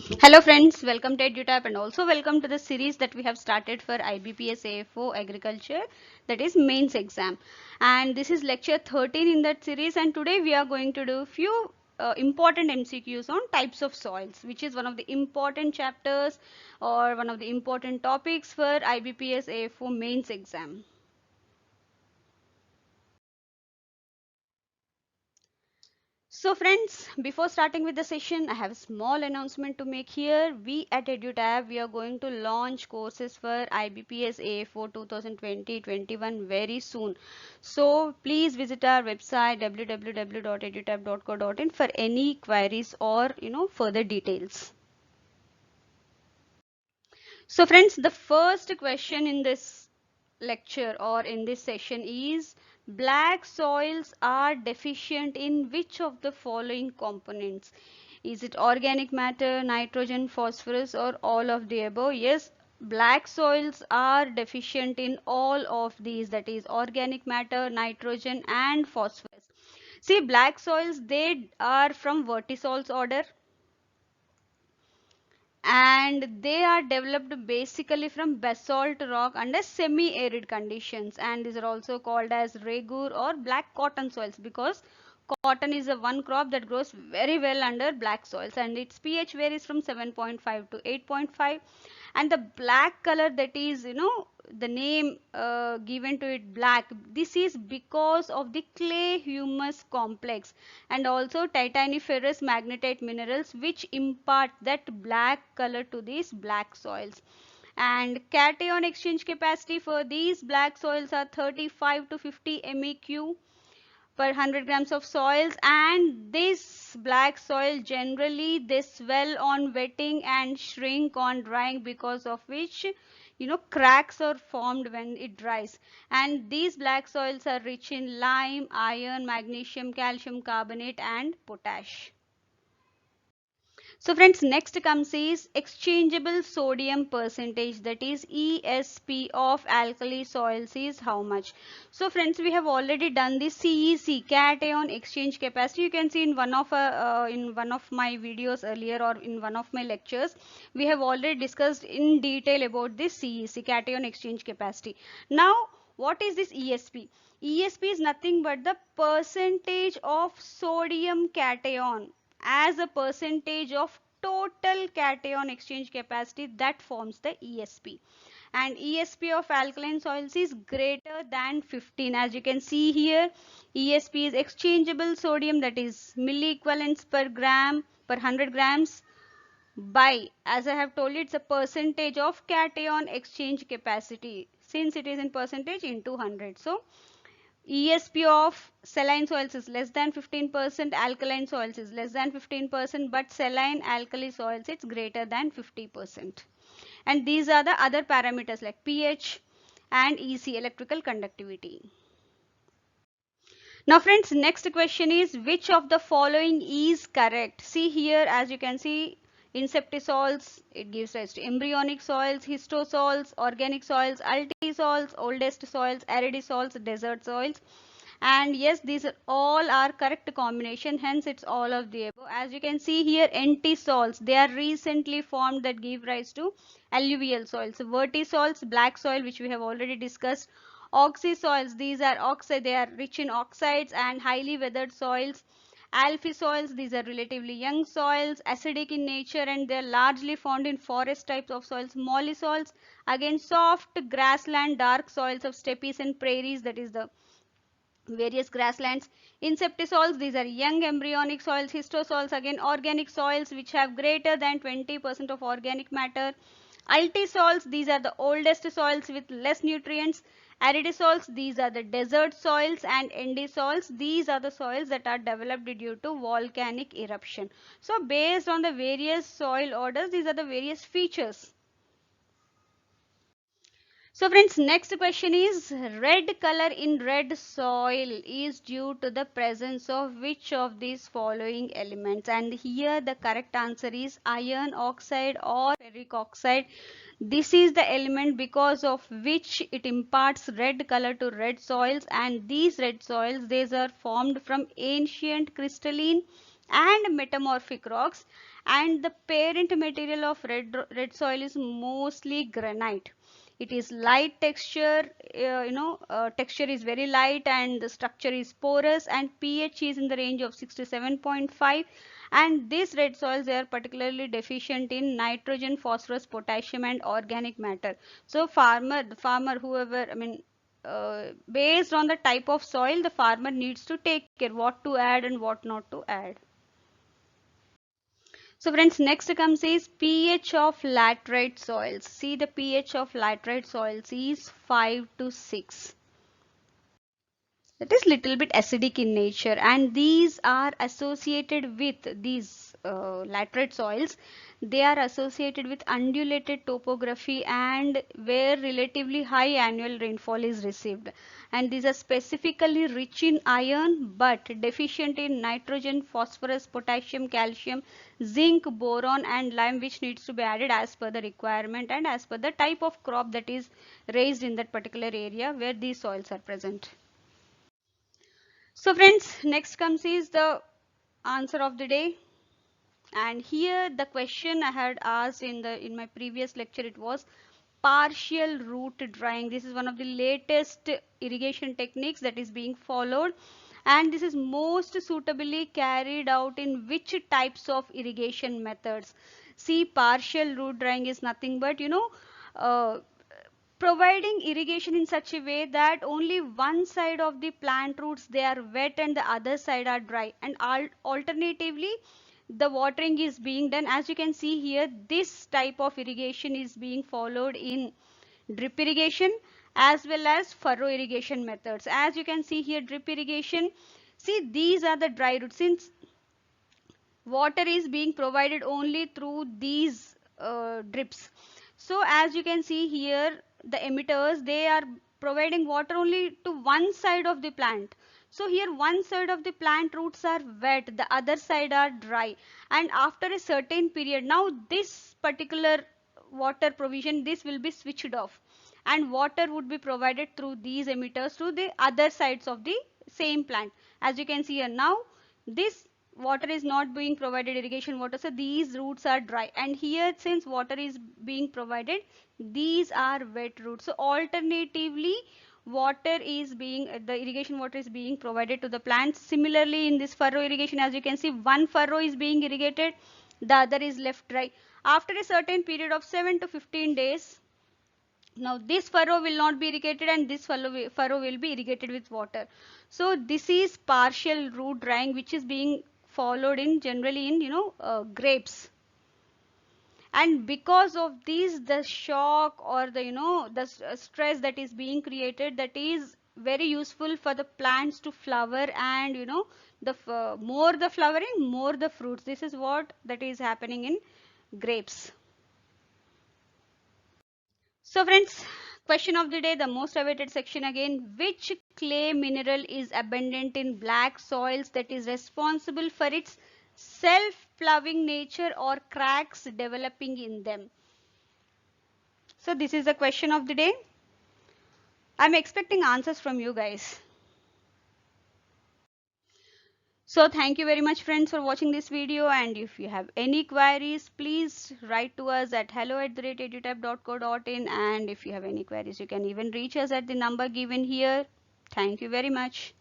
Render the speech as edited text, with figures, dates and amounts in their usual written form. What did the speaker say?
Hello friends, welcome to EduTap and also welcome to the series that we have started for IBPS AFO Agriculture, that is mains exam. And this is lecture 13 in that series, and today we are going to do few important MCQs on types of soils, which is one of the important chapters or one of the important topics for IBPS AFO mains exam. So friends, before starting with the session, I have a small announcement to make here. We at EduTab, we are going to launch courses for IBPS AFO 2020-21 very soon. So please visit our website www.edutab.co.in for any queries or further details. So friends, the first question in this lecture or in this session is black soils are deficient in which of the following components? Is it organic matter, nitrogen, phosphorus, or all of the above? Yes, black soils are deficient in all of these, that is organic matter, nitrogen and phosphorus. See, black soils, they are from vertisols order and they are developed basically from basalt rock under semi-arid conditions, and these are also called as regur or black cotton soils because cotton is a one crop that grows very well under black soils and its pH varies from 7.5 to 8.5. And the black color, that is the name given to it black, this is because of the clay humus complex and also titaniferous magnetite minerals which impart that black color to these black soils. And cation exchange capacity for these black soils are 35 to 50 MEq per 100 grams of soils, and this black soil generally they swell on wetting and shrink on drying, because of which cracks are formed when it dries. And these black soils are rich in lime, iron, magnesium, calcium carbonate and potash. So friends, next comes is exchangeable sodium percentage, that is ESP of alkali soils is how much. So friends, we have already done the CEC, cation exchange capacity. You can see in one of my videos earlier or in one of my lectures, we have already discussed in detail about this CEC, cation exchange capacity. Now what is this ESP? ESP is nothing but the percentage of sodium cation as a percentage of total cation exchange capacity, that forms the ESP. And ESP of alkaline soils is greater than 15. As you can see here, ESP is exchangeable sodium, that is milliequivalents per gram per 100 grams by, as I have told you, it's a percentage of cation exchange capacity since it is in percentage into 100. So ESP of saline soils is less than 15%, alkaline soils is less than 15%, but saline alkali soils it's greater than 50%. And these are the other parameters like pH and EC, electrical conductivity. Now friends, next question is which of the following is correct? See here, as you can see, inceptisols, it gives rise to embryonic soils, histosols, organic soils, altisols, oldest soils, aridisols, desert soils. And yes, these are all are correct combination, hence it's all of the above. As you can see here, entisols, they are recently formed that give rise to alluvial soils. Vertisols, black soil, which we have already discussed. Oxysoils, these are oxide, they are rich in oxides and highly weathered soils. Alphy soils, these are relatively young soils, acidic in nature, and they are largely found in forest types of soils. Mollisols, again soft grassland dark soils of steppes and prairies, that is the various grasslands. Inceptisols, these are young embryonic soils. Histosols, again organic soils which have greater than 20% of organic matter. Altisols, these are the oldest soils with less nutrients. Aridisols, these are the desert soils. And endisols, these are the soils that are developed due to volcanic eruption. So based on the various soil orders, these are the various features. So friends, next question is red color in red soil is due to the presence of which of these following elements? And here the correct answer is iron oxide or ferric oxide. This is the element because of which it imparts red color to red soils, and these red soils, these are formed from ancient crystalline and metamorphic rocks, and the parent material of red soil is mostly granite. It is light texture, texture is very light and the structure is porous, and pH is in the range of 6 to 7.5. And these red soils, they are particularly deficient in nitrogen, phosphorus, potassium and organic matter. So farmer whoever, based on the type of soil, the farmer needs to take care what to add and what not to add. So friends, next comes is pH of laterite soils. See, the pH of laterite soils is 5 to 6. That is little bit acidic in nature, and these are associated with these laterite soils. They are associated with undulated topography and where relatively high annual rainfall is received. And these are specifically rich in iron but deficient in nitrogen, phosphorus, potassium, calcium, zinc, boron and lime, which needs to be added as per the requirement and as per the type of crop that is raised in that particular area where these soils are present. So friends, next comes is the answer of the day. And here the question I had asked in my previous lecture, it was partial root drying. This is one of the latest irrigation techniques that is being followed, and this is most suitably carried out in which types of irrigation methods. See, partial root drying is nothing but uh, providing irrigation in such a way that only one side of the plant roots, they are wet and the other side are dry, and alternatively the watering is being done. As you can see here, this type of irrigation is being followed in drip irrigation as well as furrow irrigation methods. As you can see here, drip irrigation, see, these are the dry roots. Since water is being provided only through these drips, so as you can see here, the emitters, they are providing water only to one side of the plant. So here one side of the plant roots are wet, the other side are dry, and after a certain period, now this particular water provision, this will be switched off, and water would be provided through these emitters to the other sides of the same plant. As you can see here, now this water is not being provided, irrigation water, so these roots are dry, and here since water is being provided, these are wet roots. So alternatively, water is being the irrigation water is being provided to the plants. Similarly, in this furrow irrigation, as you can see, one furrow is being irrigated, the other is left dry. After a certain period of 7 to 15 days, now this furrow will not be irrigated and this furrow will be irrigated with water. So this is partial root drying, which is being followed in generally in grapes. And because of this, the shock or the the stress that is being created, that is very useful for the plants to flower, and the more the flowering, more the fruits. This is what that is happening in grapes. So friends, question of the day, the most awaited section again. Which clay mineral is abundant in black soils that is responsible for its self-ploughing nature or cracks developing in them? So this is the question of the day. I'm expecting answers from you guys. So thank you very much friends for watching this video, and if you have any queries, please write to us at hello@edutab.co.in, and if you have any queries, you can even reach us at the number given here. Thank you very much.